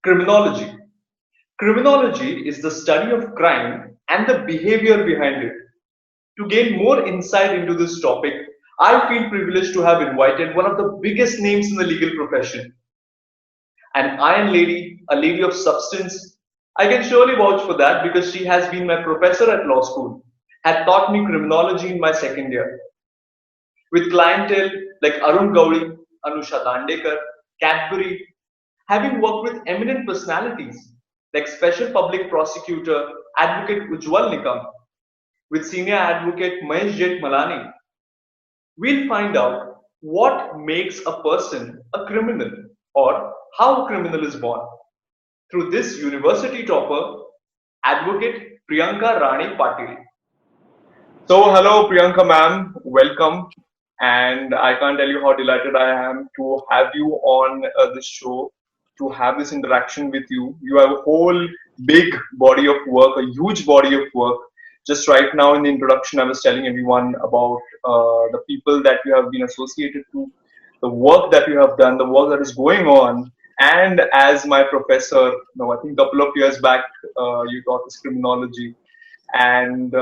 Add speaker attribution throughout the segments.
Speaker 1: Criminology. Criminology is the study of crime and the behavior behind it. To gain more insight into this topic, I feel privileged to have invited one of the biggest names in the legal profession, an iron lady, a lady of substance. I can surely vouch for that because she has been my professor at law school, had taught me criminology in my second year. With clientele like Arun Gauri, Anusha Dandekar, Cadbury, having worked with eminent personalities like Special Public Prosecutor Advocate Ujwal Nikam, with Senior Advocate Mahesh Malani, we'll find out what makes a person a criminal or how a criminal is born. Through this university topper, Advocate Priyanka Rani Patil. So, hello Priyanka ma'am, welcome. And I can't tell you how delighted I am to have you on this show, to have this interaction with you. You have a whole big body of work, a huge body of work. Just right now in the introduction, I was telling everyone about the people that you have been associated to, the work that you have done, the work that is going on. And as my professor, I think a couple of years back, you taught us criminology, and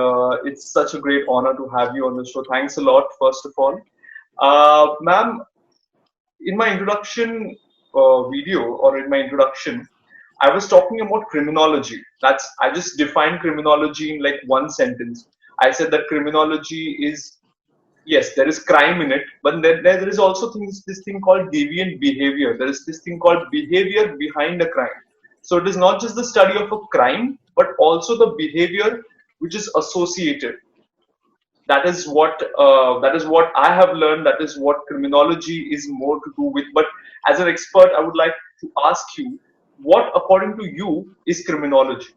Speaker 1: it's such a great honor to have you on the show. Thanks a lot, first of all. Ma'am, in my introduction video or in my introduction, I was talking about criminology. I just defined criminology in like one sentence. I said that criminology is, yes, there is crime in it, but there is also this thing called deviant behavior. There is this thing called behavior behind a crime. So it is not just the study of a crime, but also the behavior which is associated. That is what I have learned. That is what criminology is more to do with. But as an expert, I would like to ask you, what according to you is criminology?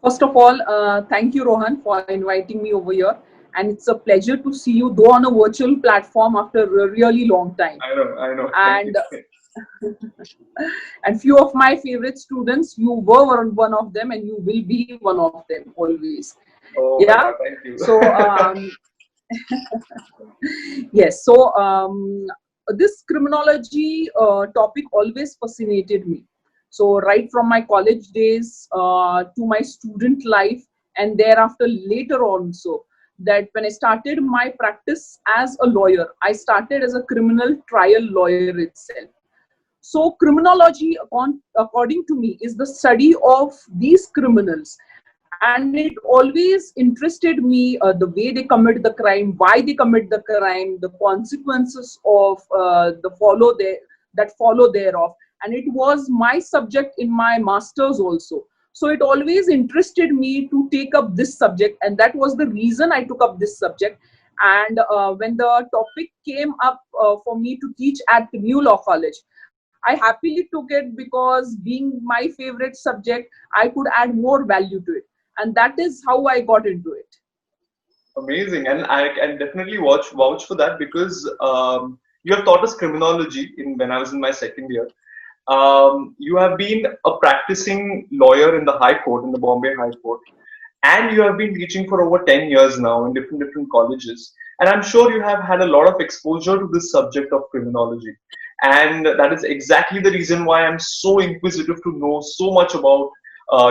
Speaker 2: First of all, thank you, Rohan, for inviting me over here. And it's a pleasure to see you, though on a virtual platform after a really long time.
Speaker 1: I know.
Speaker 2: And and few of my favorite students, you were one of them, and you will be one of them always.
Speaker 1: Oh,
Speaker 2: Yeah.
Speaker 1: God, thank you.
Speaker 2: So yes. So this criminology topic always fascinated me. So right from my college days to my student life, and thereafter later also, that when I started my practice as a lawyer, I started as a criminal trial lawyer itself. So criminology, according to me, is the study of these criminals, and it always interested me the way they commit the crime, why they commit the crime, the consequences of that follow thereof, and it was my subject in my masters also. So it always interested me to take up this subject, and that was the reason I took up this subject. And when the topic came up for me to teach at the New Law College, I happily took it because being my favorite subject, I could add more value to it. And that is how I got into it.
Speaker 1: Amazing, and I can definitely vouch for that because you have taught us criminology when I was in my second year. You have been a practicing lawyer in the High Court, in the Bombay High Court, and you have been teaching for over 10 years now in different colleges. And I'm sure you have had a lot of exposure to this subject of criminology. And that is exactly the reason why I'm so inquisitive to know so much about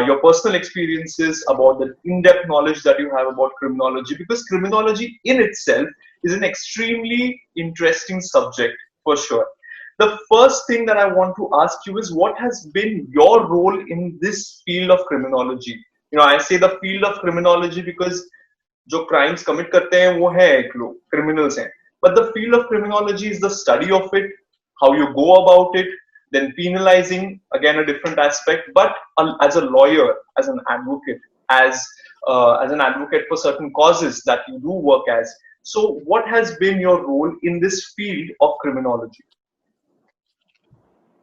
Speaker 1: your personal experiences, about the in-depth knowledge that you have about criminology, because criminology in itself is an extremely interesting subject for sure. The first thing that I want to ask you is, what has been your role in this field of criminology? I say the field of criminology because जो crimes commit करते हैं वो है एक लोग criminals हैं, but the field of criminology is the study of it, how you go about it, then penalizing, again a different aspect. But as a lawyer, as an advocate, as an advocate for certain causes that you do work as, so what has been your role in this field of criminology?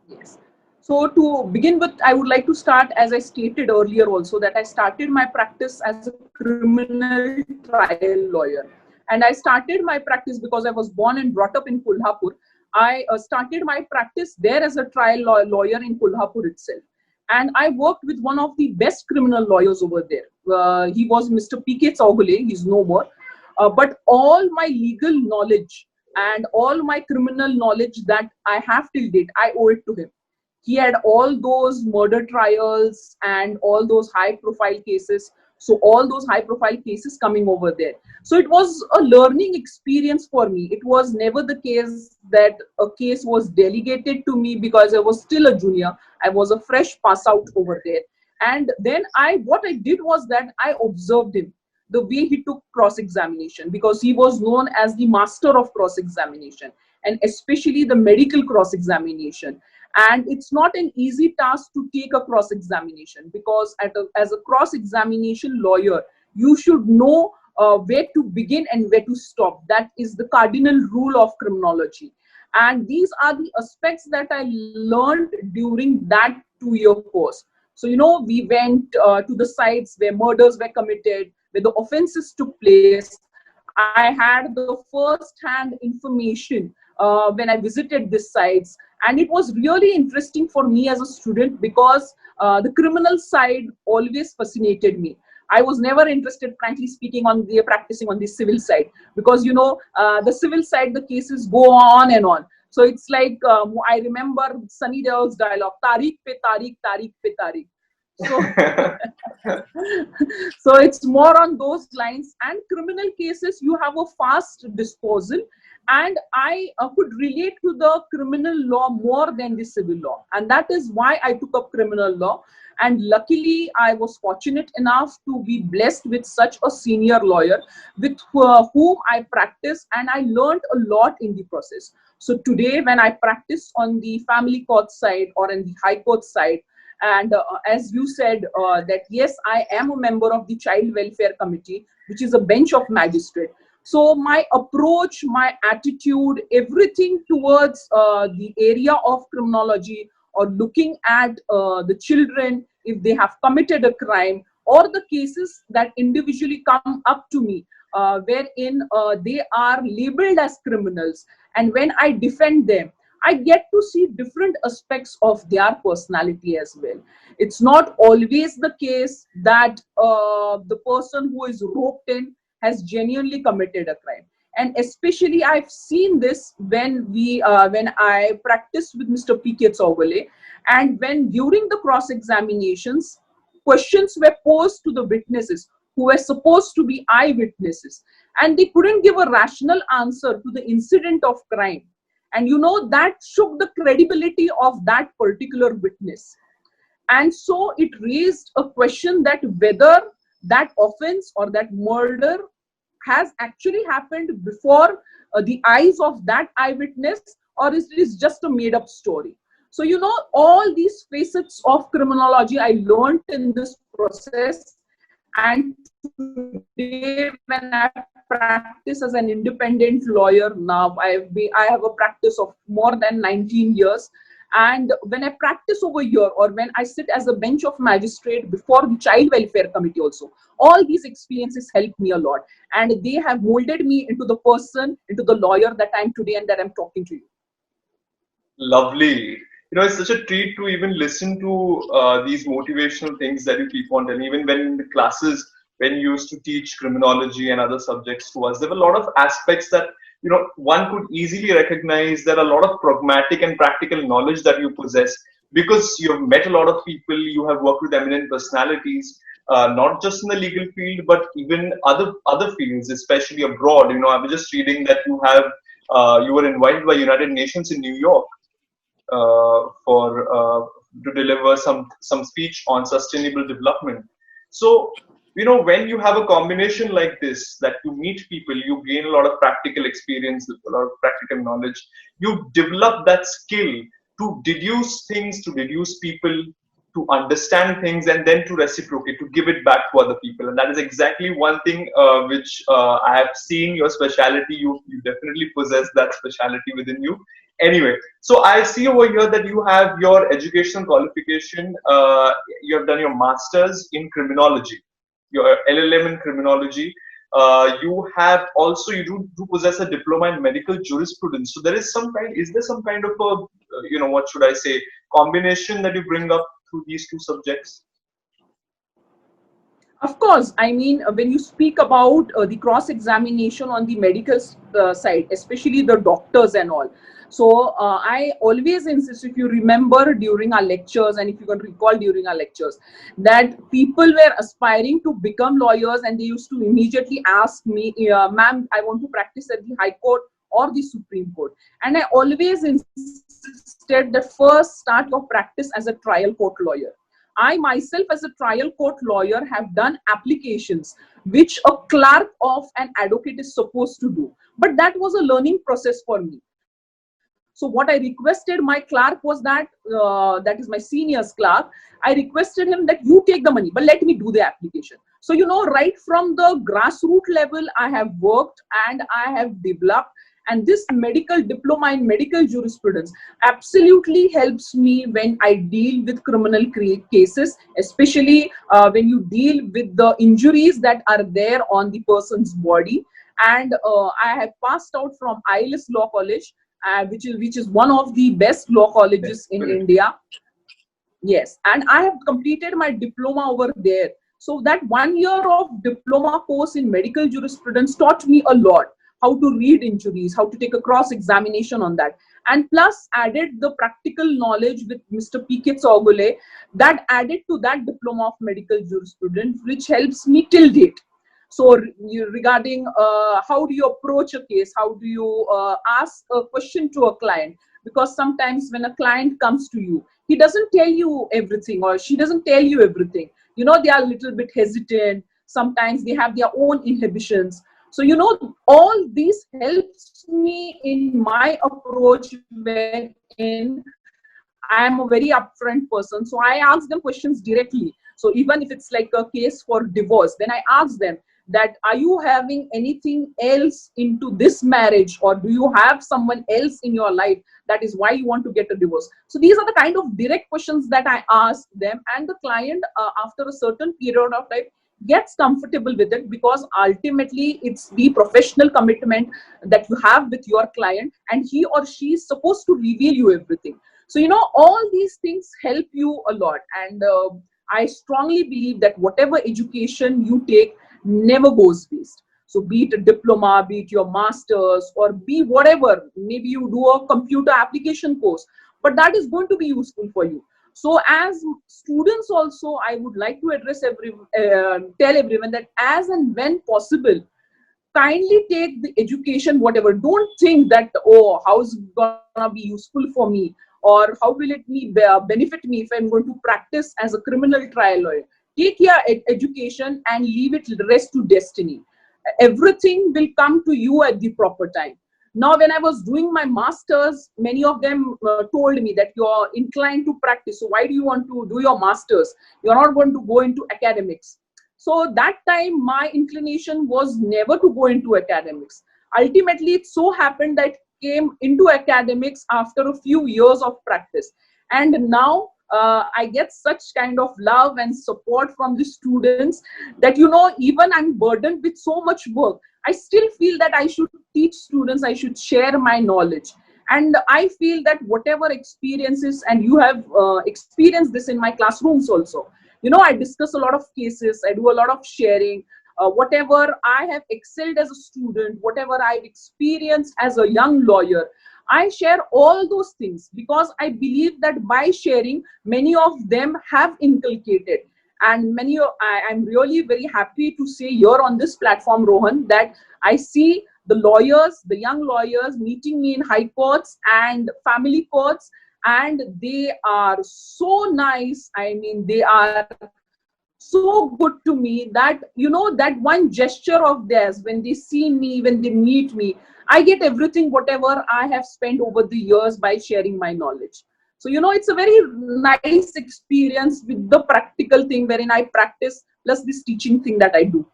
Speaker 2: Yes. So to begin with, I would like to start, as I stated earlier also, that I started my practice as a criminal trial lawyer. And I started my practice because I was born and brought up in Kolhapur. I started my practice there as a trial lawyer in Kolhapur itself. And I worked with one of the best criminal lawyers over there. He was Mr. P.K. Chaugule, he's no more. But all my legal knowledge and all my criminal knowledge that I have till date, I owe it to him. He had all those murder trials and all those high profile cases. So all those high profile cases coming over there. So it was a learning experience for me. It was never the case that a case was delegated to me because I was still a junior. I was a fresh pass out over there. And then what I did was that I observed him, the way he took cross examination, because he was known as the master of cross examination, and especially the medical cross examination. And it's not an easy task to take a cross examination, because as a cross examination lawyer, you should know where to begin and where to stop. That is the cardinal rule of criminology. And these are the aspects that I learned during that 2-year course. So, we went to the sites where murders were committed, where the offenses took place. I had the first-hand information when I visited these sites. And it was really interesting for me as a student, because the criminal side always fascinated me. I was never interested, frankly speaking, on the practicing on the civil side, because the civil side, the cases go on and on. So it's like I remember Sunny Deol's dialogue, "Tariq pe Tariq, Tariq pe Tariq." So, so it's more on those lines. And criminal cases, you have a fast disposal, and I could relate to the criminal law more than the civil law, and that is why I took up criminal law. And luckily, I was fortunate enough to be blessed with such a senior lawyer with whom I practiced, and I learned a lot in the process. So today, when I practice on the family court side or in the high court side, and as you said, that yes, I am a member of the Child Welfare Committee, which is a bench of magistrate. So my approach, my attitude, everything towards the area of criminology, or looking at the children if they have committed a crime, or the cases that individually come up to me, wherein they are labeled as criminals, and when I defend them, I get to see different aspects of their personality as well. It's not always the case that the person who is roped in has genuinely committed a crime. And especially I've seen this when I practiced with Mr. P.K. Chowgale, and when during the cross examinations, questions were posed to the witnesses who were supposed to be eyewitnesses, and they couldn't give a rational answer to the incident of crime. And that shook the credibility of that particular witness. And so it raised a question that whether that offense or that murder has actually happened before the eyes of that eyewitness, or is it just a made up story. So all these facets of criminology I learned in this process. And today, when I practice as an independent lawyer, now I have a practice of more than 19 years. And when I practice over here, or when I sit as a bench of magistrate before the Child Welfare Committee also, all these experiences help me a lot. And they have molded me into the person, into the lawyer that I am today and that I'm talking to you.
Speaker 1: Lovely. It's such a treat to even listen to these motivational things that you keep on telling. Even when in the classes, when you used to teach criminology and other subjects to us, there were a lot of aspects that one could easily recognize. There are a lot of pragmatic and practical knowledge that you possess, because you've met a lot of people, you have worked with eminent personalities, not just in the legal field, but even other fields, especially abroad. I was just reading that you were invited by United Nations in New York to deliver some speech on sustainable development. So when you have a combination like this, that you meet people, you gain a lot of practical experience, a lot of practical knowledge, you develop that skill to deduce things, to deduce people, to understand things, and then to reciprocate, to give it back to other people. And that is exactly one thing which I have seen your speciality. You definitely possess that speciality within you. Anyway, so I see over here that you have your educational qualification. You have done your master's in criminology, your LLM in criminology. You do possess a diploma in medical jurisprudence. So is there some kind of a, what should I say, combination that you bring up through these two subjects?
Speaker 2: Of course, I mean, when you speak about the cross-examination on the medical side, especially the doctors and all, So I always insist, if you remember during our lectures, and if you can recall during our lectures, that people were aspiring to become lawyers, and they used to immediately ask me, ma'am, I want to practice at the High Court or the Supreme Court. And I always insisted that first start your practice as a trial court lawyer. I myself, as a trial court lawyer, have done applications which a clerk of an advocate is supposed to do. But that was a learning process for me. So what I requested my clerk was that is my senior's clerk. I requested him that you take the money, but let me do the application. So, right from the grassroots level, I have worked and I have developed. And this medical diploma in medical jurisprudence absolutely helps me when I deal with criminal cases, especially when you deal with the injuries that are there on the person's body. And I have passed out from ILS Law College, which is one of the best law colleges in India. Yes, and I have completed my diploma over there. So that 1 year of diploma course in medical jurisprudence taught me a lot. How to read injuries, how to take a cross examination on that, and plus added the practical knowledge with Mr. P.K. Tsogule, that added to that diploma of medical jurisprudence, which helps me till date. So regarding how do you approach a case, how do you ask a question to a client, because sometimes when a client comes to you, he doesn't tell you everything, or she doesn't tell you everything. They are a little bit hesitant. Sometimes they have their own inhibitions. So, all this helps me in my approach, wherein I am a very upfront person. So I ask them questions directly. So even if it's like a case for divorce, then I ask them that, are you having anything else into this marriage, or do you have someone else in your life that is why you want to get a divorce? So these are the kind of direct questions that I ask them, and the client, after a certain period of time, gets comfortable with it, because ultimately it's the professional commitment that you have with your client, and he or she is supposed to reveal you everything. So all these things help you a lot. And I strongly believe that whatever education you take never goes waste. So be it a diploma, be it your masters, or be whatever, maybe you do a computer application course, but that is going to be useful for you. So as students also, I would like to tell everyone that as and when possible, kindly take the education, whatever. Don't think that, oh, how is it gonna be useful for me, or how will it benefit me if I'm going to practice as a criminal trial lawyer. Take your education and leave it the rest to destiny. Everything will come to you at the proper time. Now, when I was doing my masters, many of them told me that you're inclined to practice, so why do you want to do your masters? You're not going to go into academics. So that time, my inclination was never to go into academics. Ultimately, it so happened that I came into academics after a few years of practice. And now I get such kind of love and support from the students that, even I'm burdened with so much work, I still feel that I should teach students, I should share my knowledge. And I feel that whatever experiences, and you have experienced this in my classrooms also, I discuss a lot of cases, I do a lot of sharing. Whatever I have excelled as a student, whatever I've experienced as a young lawyer, I share all those things, because I believe that by sharing, many of them have inculcated. And I'm really very happy to say here on this platform, Rohan, that I see the lawyers, the young lawyers meeting me in high courts and family courts, and they are so nice. I mean, they are so good to me that, that one gesture of theirs, when they see me, when they meet me, I get everything, whatever I have spent over the years by sharing my knowledge. So, it's a very nice experience with the practical thing wherein I practice, plus this teaching thing that I do.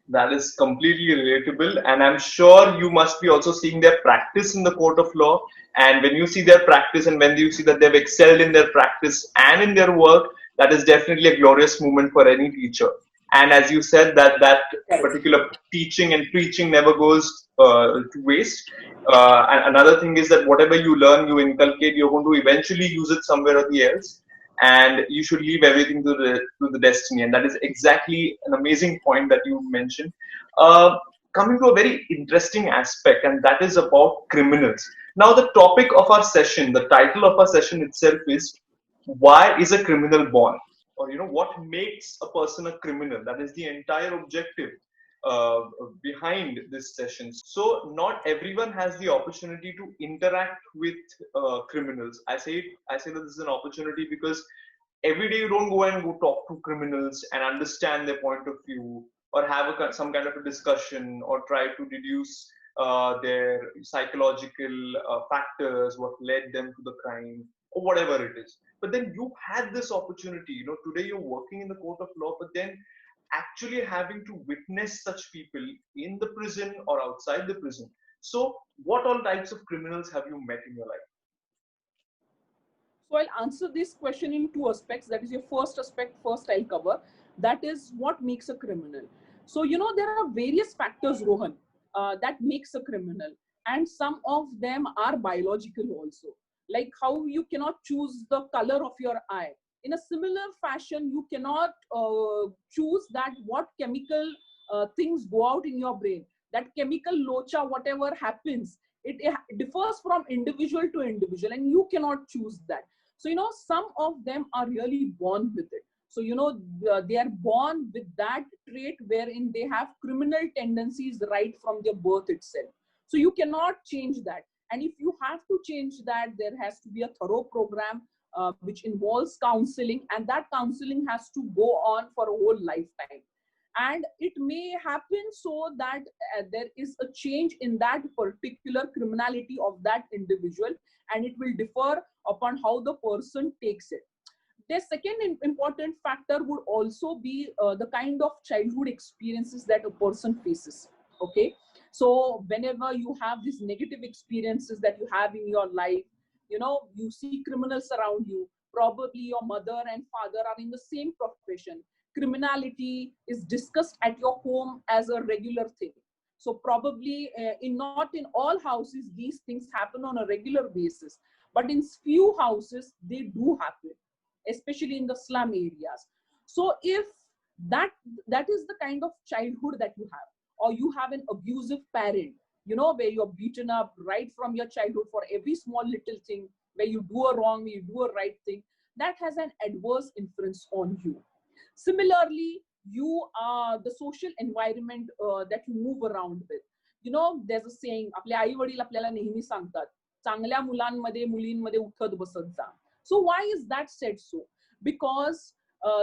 Speaker 1: That is completely relatable, and I'm sure you must be also seeing their practice in the court of law. And when you see their practice, and when you see that they've excelled in their practice and in their work, that is definitely a glorious moment for any teacher. And as you said, that particular teaching and preaching never goes to waste. And another thing is that whatever you learn, you inculcate, you're going to eventually use it somewhere or the else. And you should leave everything to the destiny. And that is exactly an amazing point that you mentioned. coming to a very interesting aspect, and that is about criminals. Now, the topic of our session, the title of our session itself is "Why is a criminal born?" Or what makes a person a criminal. That is the entire objective uh, behind this session. So, not everyone has the opportunity to interact with criminals. I say that this is an opportunity because every day you don't go and go talk to criminals and understand their point of view, or have some kind of a discussion, or try to deduce their psychological factors, what led them to the crime, or whatever it is. But then you had this opportunity. Today you're working in the court of law, but then actually having to witness such people in the prison or outside the prison. So, what all types of criminals have you met in your life?
Speaker 2: So I'll answer this question in two aspects. That is your first aspect, first I'll cover. That is what makes a criminal. So, there are various factors, Rohan, that makes a criminal. And some of them are biological also. Like how you cannot choose the color of your eye. In a similar fashion, you cannot choose that what chemical things go out in your brain. That chemical locha, whatever happens, it differs from individual to individual, and you cannot choose that. So, some of them are really born with it. So, they are born with that trait wherein they have criminal tendencies right from their birth itself. So, you cannot change that. And if you have to change that, there has to be a thorough program which involves counseling, and that counseling has to go on for a whole lifetime. And it may happen so that there is a change in that particular criminality of that individual, and it will differ upon how the person takes it. The second important factor would also be the kind of childhood experiences that a person faces. Okay, so whenever you have these negative experiences that you have in your life, you see criminals around you. Probably your mother and father are in the same profession. Criminality is discussed at your home as a regular thing. So probably in not in all houses these things happen on a regular basis, but in few houses they do happen, especially in the slum areas. So if that that is the kind of childhood that you have, or you have an abusive parent, where you're beaten up right from your childhood for every small little thing, where you do a wrong, where you do a right thing, that has an adverse influence on you. Similarly, you are the social environment that you move around with. There's a saying, आपले आई वडील आपल्याला नेहमी सांगतात, चांगल्या मुलांमध्ये मुलींमध्ये उठत बसत जा. So why is that said so? Because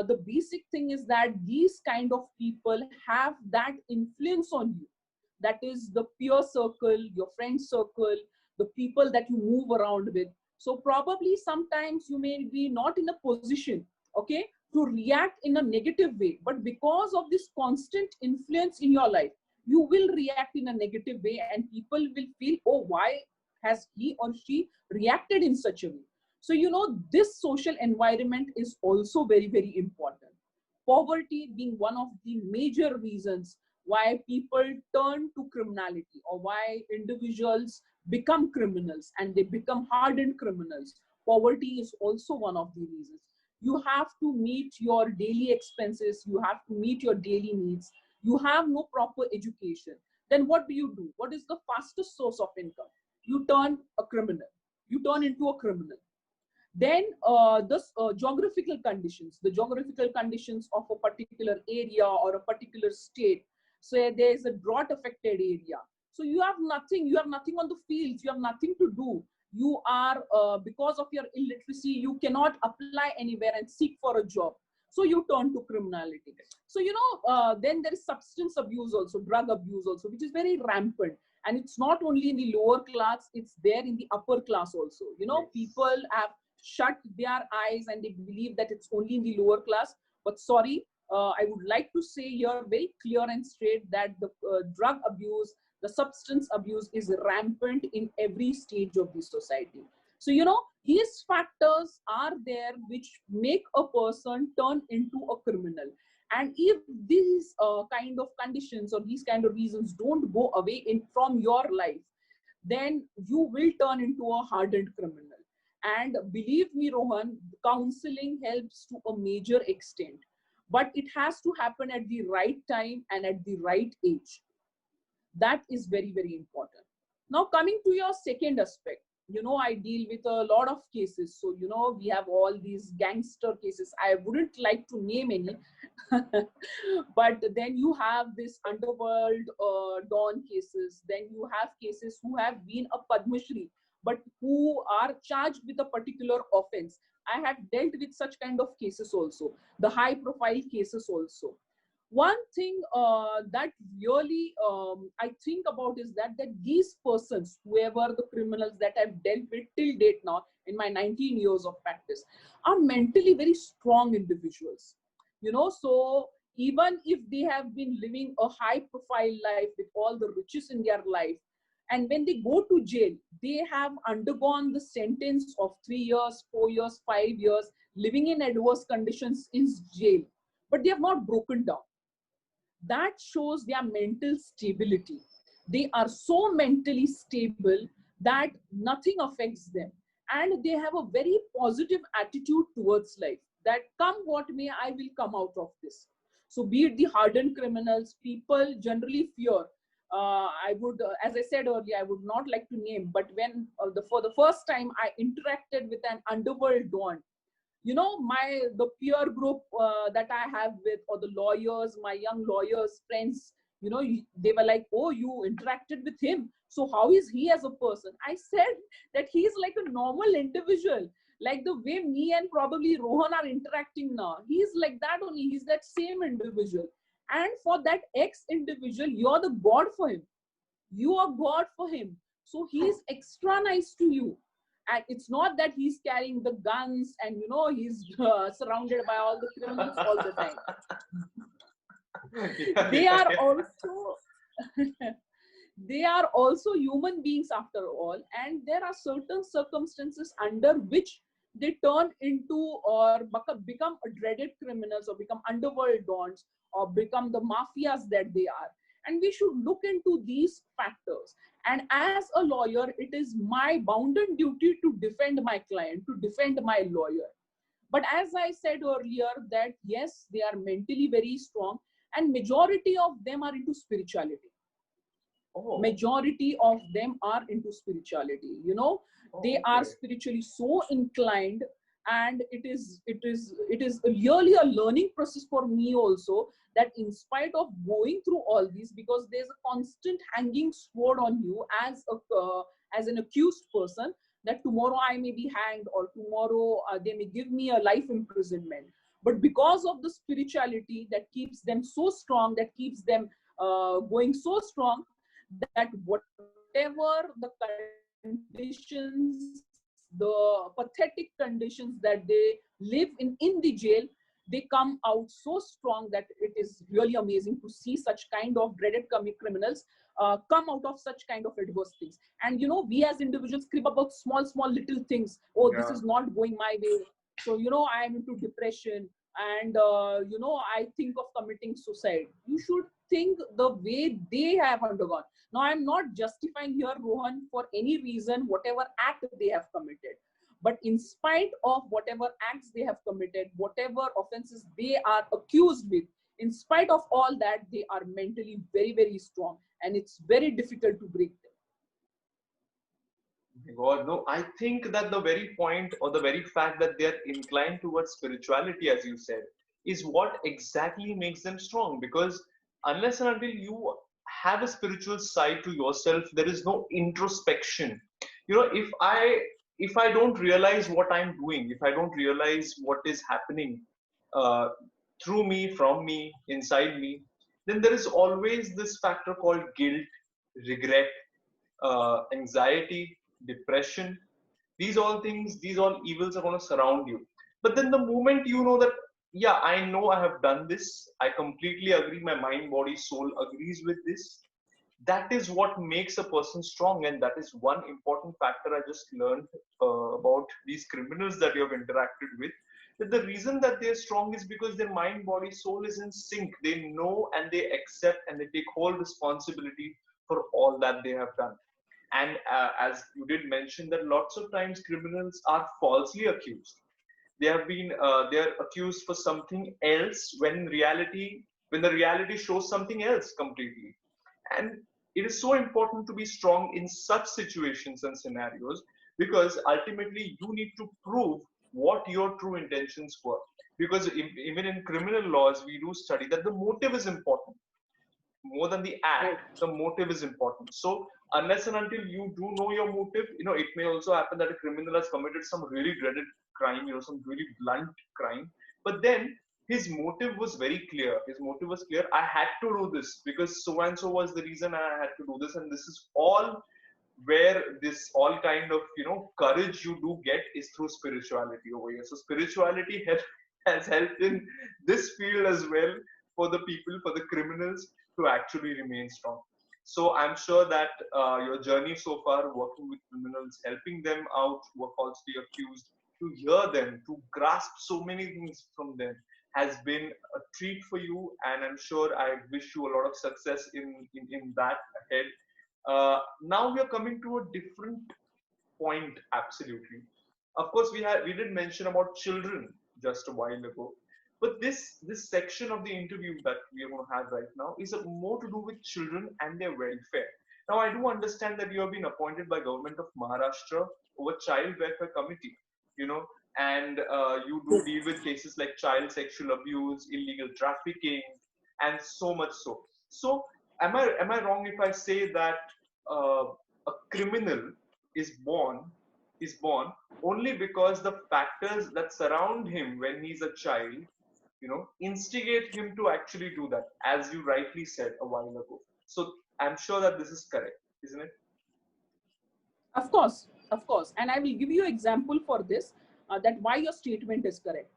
Speaker 2: the basic thing is that these kind of people have that influence on you. That is the peer circle, your friend circle, the people that you move around with. So probably sometimes you may be not in a position, okay, to react in a negative way, but because of this constant influence in your life, you will react in a negative way, and people will feel, oh, why has he or she reacted in such a way? So, this social environment is also very, very important. Poverty being one of the major reasons why people turn to criminality, or why individuals become criminals and they become hardened criminals. Poverty is also one of the reasons. You have to meet your daily expenses, you have to meet your daily needs, you have no proper education. Then what do? What is the fastest source of income? You turn a criminal, you turn into a criminal. Then the geographical conditions of a particular area or a particular state. So there is a drought affected area, so you have nothing on the fields, you have nothing to do. You are because of your illiteracy, you cannot apply anywhere and seek for a job, so you turn to criminality. So then there is substance abuse also, drug abuse also, which is very rampant. And it's not only in the lower class, it's there in the upper class also.
Speaker 1: Yes.
Speaker 2: People have shut their eyes and they believe that it's only in the lower class. But sorry, I would like to say here very clear and straight that the drug abuse, the substance abuse is rampant in every stage of the society. So, these factors are there which make a person turn into a criminal. And if these kind of conditions or these kind of reasons don't go away from your life, then you will turn into a hardened criminal. And believe me, Rohan, counseling helps to a major extent, but it has to happen at the right time and at the right age. That is very, very important. Now, coming to your second aspect, I deal with a lot of cases. So, we have all these gangster cases. I wouldn't like to name any, but then you have this underworld dawn cases. Then you have cases who have been a Padma Shri, but who are charged with a particular offense. I have dealt with such kind of cases also, the high profile cases also. One thing that really I think about is that these persons, whoever the criminals that I've dealt with till date now in my 19 years of practice, are mentally very strong individuals. So even if they have been living a high profile life with all the riches in their life, and when they go to jail, they have undergone the sentence of 3 years, 4 years, 5 years, living in adverse conditions in jail, but they have not broken down. That shows their mental stability. They are so mentally stable that nothing affects them. And they have a very positive attitude towards life, that come what may, I will come out of this. So, be it the hardened criminals, people generally fear. I would, as I said earlier, I would not like to name, but when for the first time I interacted with an underworld don, the peer group that I have with, or the lawyers, my young lawyers friends, they were like, oh, you interacted with him, so how is he as a person? I said that he's like a normal individual, like the way me and probably Rohan are interacting now. He's like that only, he's that same individual. And for that ex individual, you're the god for him. You are god for him, so he is extra nice to you. And it's not that he's carrying the guns and he's surrounded by all the criminals all the time. They are also they are also human beings after all, and there are certain circumstances under which they turn into or become a dreaded criminals, or become underworld dons, or become the mafias that they are. And we should look into these factors. And as a lawyer, it is my bounden duty to defend my client, to defend my lawyer. But as I said earlier, that yes, they are mentally very strong, and majority of them are into spirituality. Majority of them are into spirituality. They are spiritually so inclined, and it is really a learning process for me also, that in spite of going through all these, because there's a constant hanging sword on you as an accused person, that tomorrow I may be hanged, or tomorrow they may give me a life imprisonment. But because of the spirituality that keeps them so strong, that keeps them going so strong, that whatever the conditions, the pathetic conditions that they live in the jail, they come out so strong that it is really amazing to see such kind of dreaded criminals come out of such kind of adverse things. And we as individuals crib about small little things. Oh, this is not going my way, so I am into depression, and I think of committing suicide. You should think the way they have undergone. Now, I'm not justifying here, Rohan, for any reason whatever act they have committed. But in spite of whatever acts they have committed, whatever offenses they are accused with, in spite of all that, they are mentally very, very strong. And it's very difficult to break them.
Speaker 1: God, no, I think that the very point, or the very fact that they're inclined towards spirituality, as you said, is what exactly makes them strong. Because unless and until you have a spiritual side to yourself, there is no introspection. If I don't realize what I'm doing, if I don't realize what is happening uh, through me, from me, inside me, then there is always this factor called guilt, regret, anxiety, depression. These all things, these all evils are going to surround you. But then the moment you know that, yeah, I know I have done this, I completely agree, my mind, body, soul agrees with this, that is what makes a person strong. And that is one important factor I just learned about these criminals that you have interacted with. That the reason that they're strong is because their mind, body, soul is in sync. They know and they accept and they take whole responsibility for all that they have done. And as you did mention, that lots of times criminals are falsely accused. They are accused for something else when the reality shows something else completely. And It is so important to be strong in such situations and scenarios, because ultimately you need to prove what your true intentions were. Because even in criminal laws, we do study that the motive is important more than the
Speaker 2: Right.
Speaker 1: act. The motive is important. So unless and until you do know your motive, it may also happen that a criminal has committed some really dreaded crime, some really blunt crime, but then his motive was very clear. His motive was clear. I had to do this because so and so was the reason I had to do this, and this is all where this all kind of courage you do get is through spirituality over here. So spirituality has helped in this field as well, for the people, for the criminals, to actually remain strong. So I'm sure that your journey so far, working with criminals, helping them out who are falsely accused, to hear them, to grasp so many things from them, has been a treat for you. And I'm sure I wish you a lot of success in that ahead. Now we are coming to a different point. Absolutely, of course, we did mention about children just a while ago, but this section of the interview that we are going to have right now is more to do with children and their welfare. Now I do understand that you have been appointed by government of Maharashtra over child welfare committee, you know and you do deal with cases like child sexual abuse, illegal trafficking, and so much. So am I wrong if I say that uh, a criminal is born only because the factors that surround him when he's a child, instigate him to actually do that, as you rightly said a while ago? So I'm sure that this is correct, isn't it?
Speaker 2: Of course, and I will give you example for this, that why your statement is correct.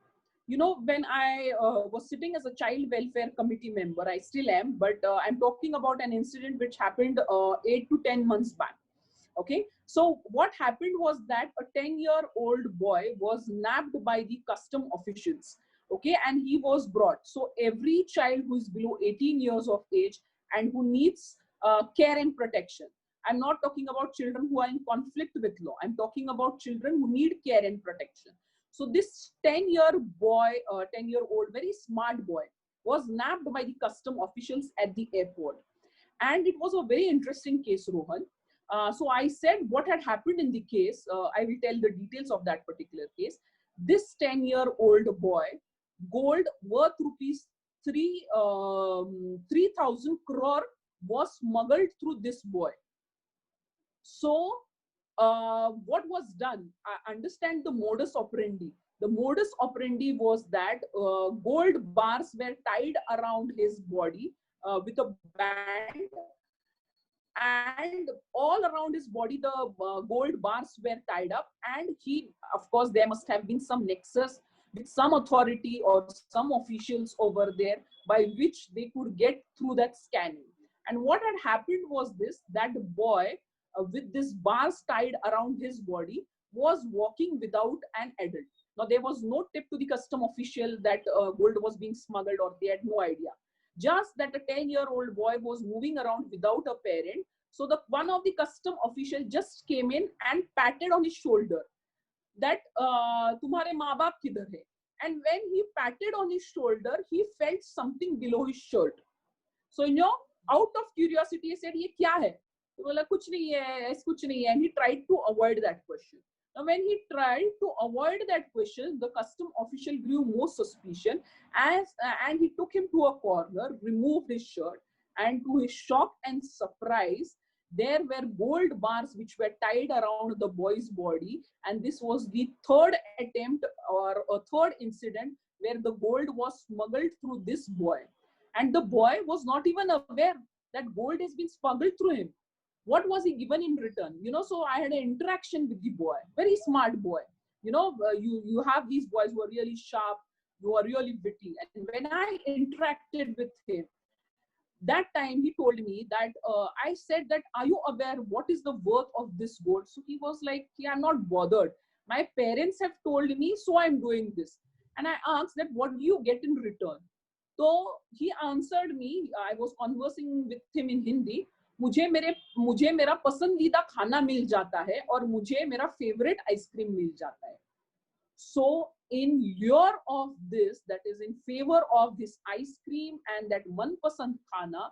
Speaker 2: When I was sitting as a child welfare committee member, I still am, but I'm talking about an incident which happened 8 to 10 months back. Okay, so what happened was that a 10-year-old boy was nabbed by the custom officials. Okay, and he was brought. So every child who is below 18 years of age and who needs care and protection, I'm not talking about children who are in conflict with law, I'm talking about children who need care and protection. So this 10-year-old, very smart boy, was nabbed by the custom officials at the airport. And it was a very interesting case, Rohan. So I said what had happened in the case. I will tell the details of that particular case. This 10-year-old boy, gold worth rupees 3,000 crore was smuggled through this boy. So what was done? I understand the modus operandi. The modus operandi was that gold bars were tied around his body with a band, and all around his body the gold bars were tied up. And he, of course, there must have been some nexus with some authority or some officials over there by which they could get through that scanning. And what had happened was this, that the boy with this bars tied around his body was walking without an adult. Now there was no tip to the custom official that gold was being smuggled, or they had no idea. Just that a 10-year-old boy was moving around without a parent. So the one of the custom official just came in and patted on his shoulder that तुम्हारे माँ बाप किधर है? And when he patted on his shoulder, he felt something below his shirt. So out of curiosity, he said, "ये क्या है?" तो बोला कुछ नहीं है, ऐसा कुछ नहीं है. And he tried to avoid that question. Now, when he tried to avoid that question, the custom official grew more suspicious, and he took him to a corner, removed his shirt, and to his shock and surprise, there were gold bars which were tied around the boy's body. And this was the third attempt or a third incident where the gold was smuggled through this boy. And the boy was not even aware that gold has been smuggled through him. What was he given in return? So I had an interaction with the boy, very smart boy. You have these boys who are really sharp, who are really witty. And when I interacted with him, that time he told me that I said that, "Are you aware what is the worth of this gold?" So he was like, "Yeah, I'm not bothered. My parents have told me, so I'm doing this." And I asked that, "What do you get in return?" So he answered me. I was conversing with him in Hindi. मुझे मेरा पसंदीदा खाना मिल जाता है और मुझे मेरा favourite ice cream मिल जाता है. So in lieu of this, that is in favor of this ice cream and that manpasand khana,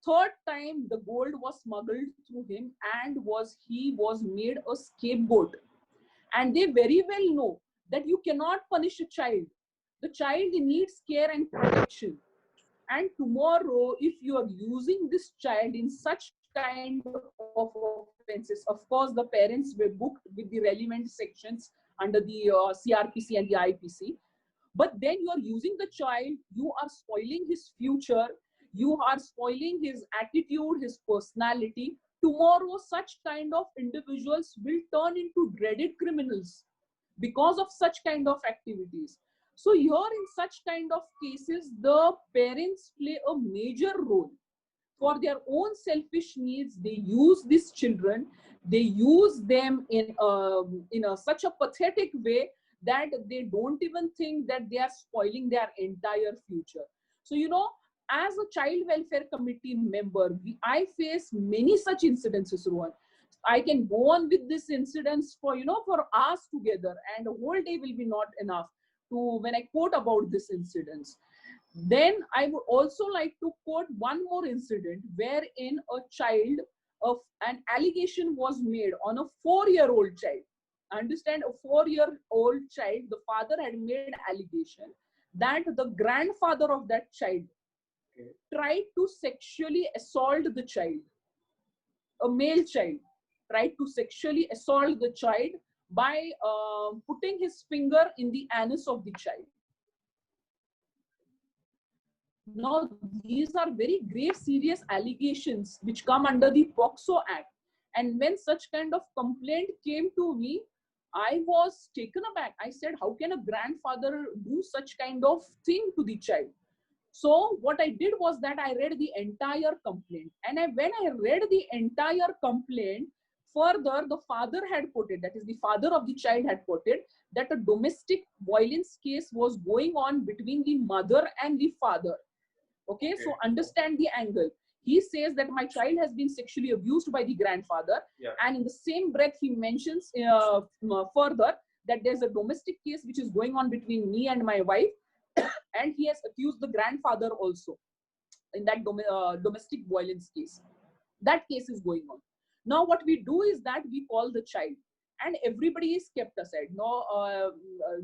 Speaker 2: Third time, the gold was smuggled through him, and he was made a scapegoat. And they very well know that you cannot punish a child. The child needs care and protection. And tomorrow, if you are using this child in such kind of offenses, of course, the parents were booked with the relevant sections under the CRPC and the IPC. But then you are using the child, you are spoiling his future, you are spoiling his attitude, his personality. Tomorrow, such kind of individuals will turn into dreaded criminals because of such kind of activities. So here in such kind of cases, the parents play a major role. For their own selfish needs, they use these children, they use them in such a pathetic way that they don't even think that they are spoiling their entire future. So, as a child welfare committee member, I face many such incidences, Rohan. I can go on with this incidents for hours together, and a whole day will be not enough to when I quote about this incidents. Then I would also like to quote one more incident wherein a child of an allegation was made on a 4-year-old child. Understand, a 4-year-old child, the father had made allegation that the grandfather of that child tried to sexually assault the child. A male child tried to sexually assault the child by putting his finger in the anus of the child. Now, these are very grave, serious allegations which come under the POXO Act. And when such kind of complaint came to me, I was taken aback. I said, how can a grandfather do such kind of thing to the child? So what I did was that I read the entire complaint. And when I read the entire complaint, further, the father had put it, that is the father of the child had put it, that a domestic violence case was going on between the mother and the father. Okay, so understand the angle. He says that my child has been sexually abused by the grandfather.
Speaker 1: Yeah.
Speaker 2: And in the same breath, he mentions further that there's a domestic case which is going on between me and my wife. And he has accused the grandfather also in that domestic violence case. That case is going on. Now, what we do is that we call the child, and everybody is kept aside. Now,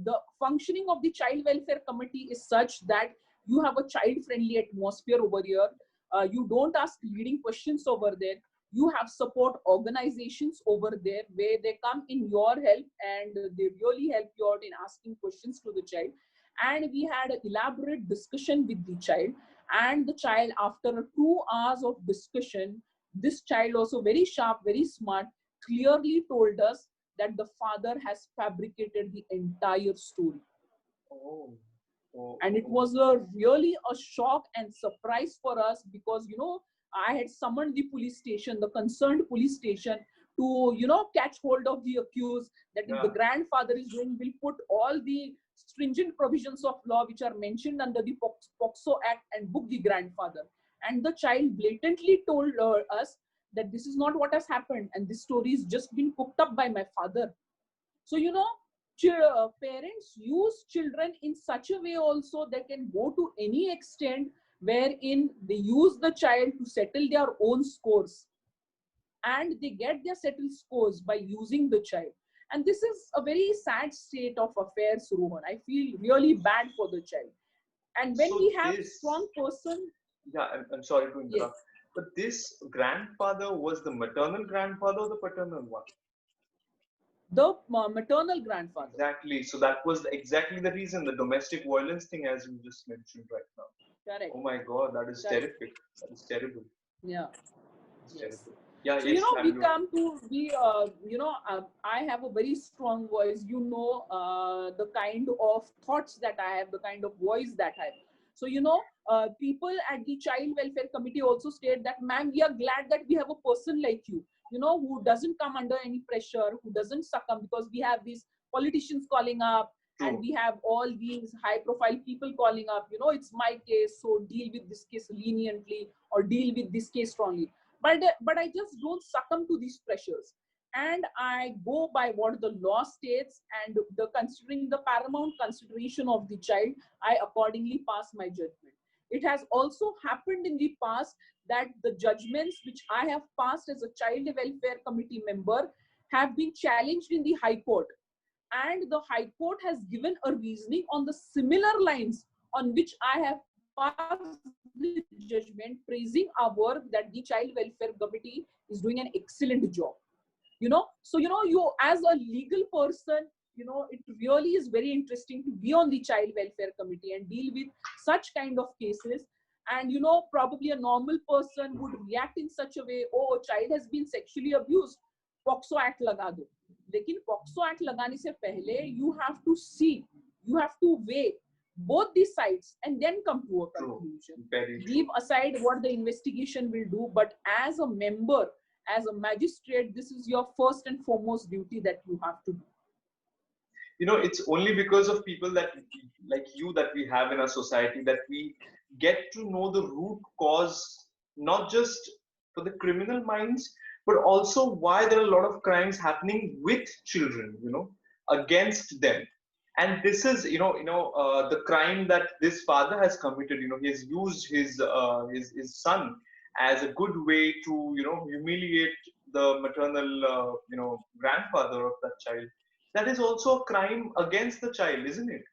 Speaker 2: the functioning of the child welfare committee is such that you have a child-friendly atmosphere over here. You don't ask leading questions over there. You have support organizations over there where they come in your help and they really help you out in asking questions to the child. And we had an elaborate discussion with the child. And the child, after 2 hours of discussion, this child, also very sharp, very smart, clearly told us that the father has fabricated the entire story.
Speaker 1: Oh.
Speaker 2: And it was really a shock and surprise for us, because I had summoned the police station, the concerned police station, to catch hold of the accused, that if the grandfather is doing, will put all the stringent provisions of law which are mentioned under the POXO Act and book the grandfather. And the child blatantly told us that this is not what has happened, and this story is just been cooked up by my father. So parents use children in such a way also that can go to any extent wherein they use the child to settle their own scores, and they get their settled scores by using the child. And this is a very sad state of affairs, Rohan. I feel really bad for the child. And when we have a strong person...
Speaker 1: Yeah, I'm sorry to interrupt. Yes. But this grandfather was the maternal grandfather or the paternal one?
Speaker 2: The maternal grandfather.
Speaker 1: Exactly. So that was exactly the reason, the domestic violence thing, as you just mentioned right now.
Speaker 2: Correct.
Speaker 1: Oh my God, that is terrific. That is terrible.
Speaker 2: Yeah.
Speaker 1: It's terrible. Yeah.
Speaker 2: So, I have a very strong voice. The kind of thoughts that I have, the kind of voice that I have. So, people at the Child Welfare Committee also state that, ma'am, we are glad that we have a person like you, who doesn't come under any pressure, who doesn't succumb, because we have these politicians calling up. True. And we have all these high profile people calling up, it's my case, so deal with this case leniently or deal with this case strongly. But I just don't succumb to these pressures. And I go by what the law states, and considering the paramount consideration of the child, I accordingly pass my judgment. It has also happened in the past that the judgments which I have passed as a child welfare committee member have been challenged in the High Court. And the High Court has given a reasoning on the similar lines on which I have passed the judgment, praising our work that the Child Welfare Committee is doing an excellent job. So you as a legal person, it really is very interesting to be on the Child Welfare Committee and deal with such kind of cases. And probably a normal person would react in such a way, oh, a child has been sexually abused, POCSO Act laga do. Lekin POCSO Act lagane se pehle, you have to see, you have to weigh both the sides and then come to a conclusion. Leave aside what the investigation will do, but as a member, as a magistrate, this is your first and foremost duty that you have to do.
Speaker 1: It's only because of people that like you that we have in our society that we get to know the root cause, not just for the criminal minds, but also why there are a lot of crimes happening with children, against them. And this is, the crime that this father has committed. He has used his son as a good way to, humiliate the maternal, grandfather of that child. That is also a crime against the child, isn't it?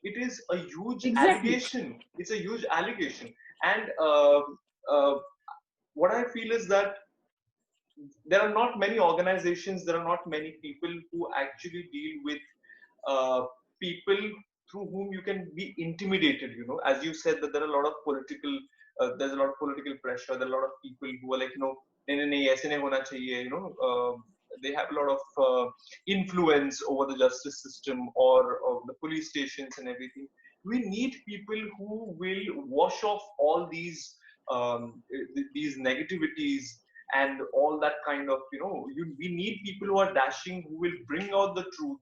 Speaker 1: It is a huge allegation. It's a huge allegation. And what I feel is that there are not many organizations, there are not many people who actually deal with people through whom you can be intimidated. As you said, that there are a lot of political, there's a lot of political pressure. There are a lot of people who are like, nahi, nahi, aise nahi hona chahiye, they have a lot of influence over the justice system or the police stations and everything. We need people who will wash off all these negativities and all that kind of, we need people who are dashing, who will bring out the truth.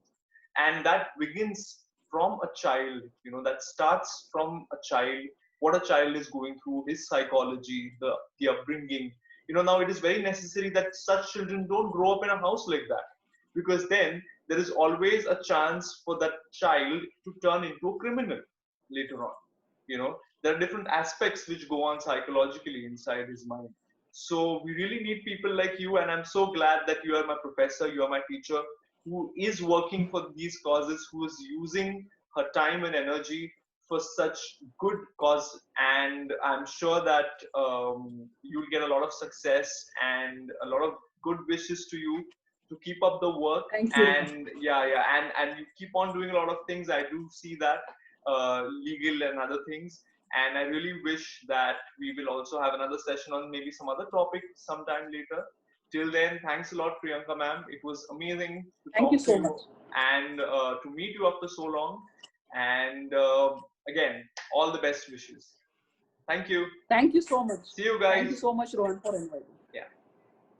Speaker 1: And that begins from a child, that starts from a child, what a child is going through, his psychology, the upbringing. Now it is very necessary that such children don't grow up in a house like that, because then there is always a chance for that child to turn into a criminal later on. There are different aspects which go on psychologically inside his mind. So we really need people like you, and I'm so glad that you are my professor, you are my teacher, who is working for these causes, who is using her time and energy for such good cause. And I'm sure that you'll get a lot of success and a lot of good wishes to you to keep up the work.
Speaker 2: Thank you.
Speaker 1: And and you keep on doing a lot of things. I do see that, legal and other things. And I really wish that we will also have another session on maybe some other topic sometime later. Till then, thanks a lot, Priyanka ma'am. It was amazing to
Speaker 2: Thank
Speaker 1: talk
Speaker 2: you
Speaker 1: to
Speaker 2: so
Speaker 1: you
Speaker 2: much.
Speaker 1: and to meet you after so long. And again, all the best wishes. Thank you.
Speaker 2: Thank you so much.
Speaker 1: See you guys.
Speaker 2: Thank you so much, Rohan, for inviting.